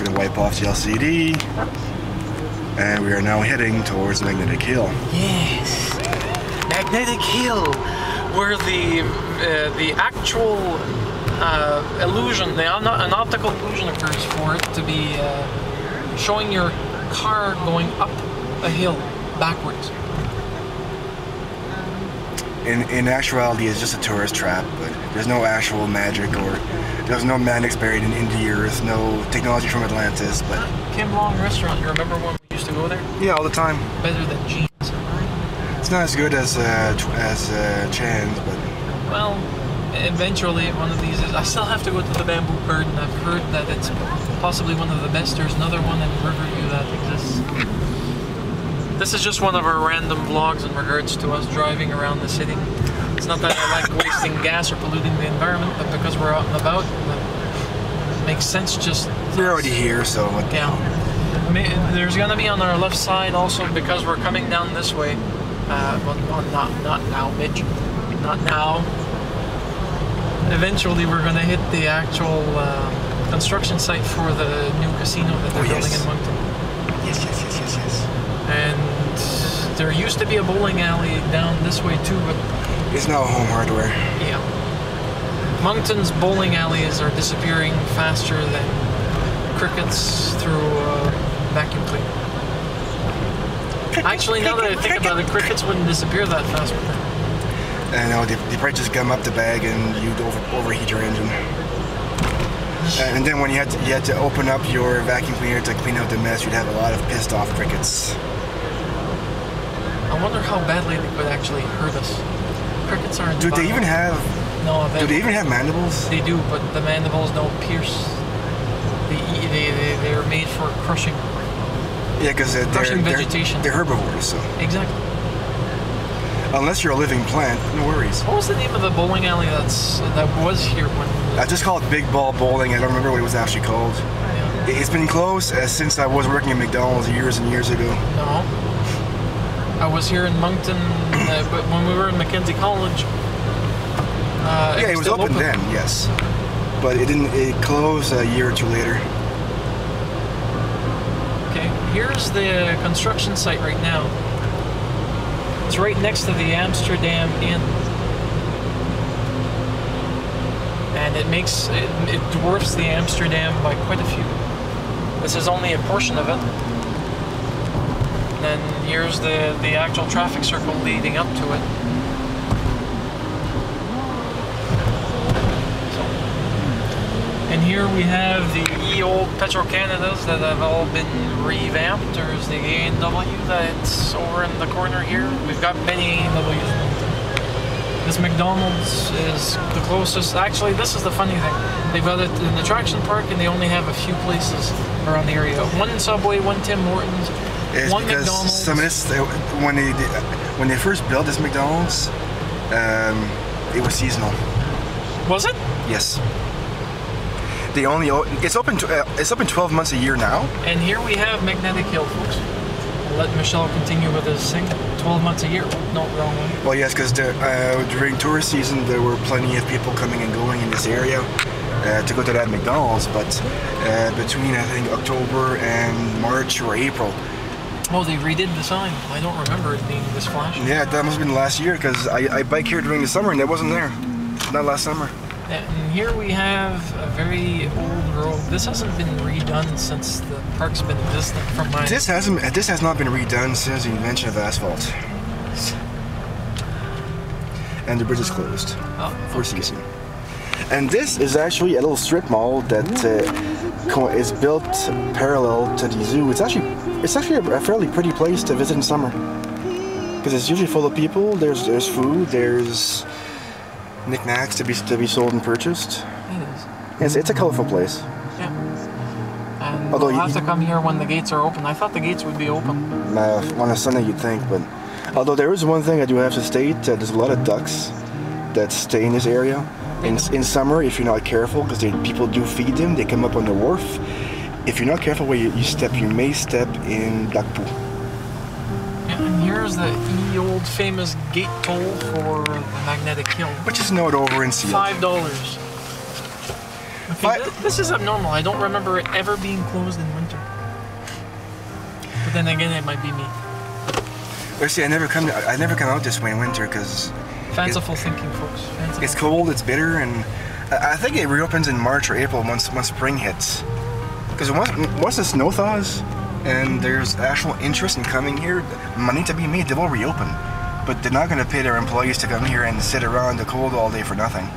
gonna wipe off the LCD, and we are now heading towards Magnetic Hill. Yes, Magnetic Hill, where the actual illusion, an optical illusion occurs for it to be showing your car going up a hill backwards. In actuality, it's just a tourist trap, but there's no actual magic, or there's no magnets buried in the earth, no technology from Atlantis. But Kim Long restaurant, you remember when we used to go there? Yeah, all the time. Better than Jeans. It's not as good as Chan's, but well, eventually one of these is. I still have to go to the Bamboo Garden. I've heard that it's possibly one of the best. There's another one in Riverview that exists. This is just one of our random vlogs in regards to us driving around the city. It's not that I like wasting gas or polluting the environment, but because we're out and about, it makes sense just... We're already here, so... Yeah. There's gonna be on our left side also, because we're coming down this way. Well, not now, Mitch. Not now. Eventually we're gonna hit the actual construction site for the new casino that they're building in Moncton. Yes. And there used to be a bowling alley down this way too, but it's now Home Hardware. Yeah. Moncton's bowling alleys are disappearing faster than crickets through vacuum cleaner. Actually, now that I think about it, crickets wouldn't disappear that fast. I know, they probably just gum up the bag and you'd overheat your engine. And then when you had to open up your vacuum cleaner to clean out the mess, you'd have a lot of pissed off crickets. I wonder how badly they could actually hurt us. Crickets aren't. Do they even have? No. Do they even have mandibles? They do, but the mandibles don't pierce. They're made for crushing. Yeah, because vegetation. They're herbivores, so. Exactly. Unless you're a living plant, no worries. What was the name of the bowling alley that was here when? I just called Big Ball Bowling. I don't remember what it was actually called. Yeah. It's been closed since I was working at McDonald's years and years ago. No. I was here in Moncton but when we were in Mackenzie College. Yeah, it was open then, yes. But it didn't. It closed a year or two later. Okay, here's the construction site right now. It's right next to the Amsterdam Inn, and it dwarfs the Amsterdam by quite a few. This is only a portion of it. And then here's the actual traffic circle leading up to it. And here we have the old Petro-Canadas that have all been revamped. There's the A&W that's over in the corner here. We've got many A&Ws. This McDonald's is the closest. Actually, this is the funny thing. They've got an attraction park and they only have a few places around the area. One Subway, one Tim Hortons, one McDonald's. Some of this, when they first built this McDonald's, it was seasonal. Was it? Yes. They only it's open 12 months a year now. And here we have Magnetic Hill, folks. I'll let Michel continue with his thing. 12 months a year. No, wrong way. Well, yes, because during tourist season there were plenty of people coming and going in this area to go to that McDonald's. But between I think October and March or April. Oh, they redid the sign. I don't remember it being this flashy. Yeah, that must have been last year because I bike here during the summer and that wasn't there. Not last summer. And here we have a very old road. This hasn't been redone since the park's been existing from my... This has not been redone since the invention of asphalt. And the bridge is closed for season. And this is actually a little strip mall that is built parallel to the zoo. It's actually a fairly pretty place to visit in summer because it's usually full of people. There's food. There's knickknacks to be sold and purchased. It is. It's a colorful place. Yeah. And we'll have to come here when the gates are open. I thought the gates would be open. On a Sunday you'd think, but although there is one thing I do have to state, there's a lot of ducks that stay in this area. In summer, if you're not careful, because people do feed them, they come up on the wharf. If you're not careful where you step, you may step in black poo. And here's the old famous gate toll for the Magnetic Hill. Which is not over and sealed. $5. Okay, this is abnormal. I don't remember it ever being closed in winter. But then again, it might be me. Well, see, I never come out this way in winter because fanciful thinking, folks. Fanciful. It's cold, it's bitter, and I think it reopens in March or April once spring hits. Because once the snow thaws and there's actual interest in coming here, money to be made, they will reopen. But they're not going to pay their employees to come here and sit around the cold all day for nothing.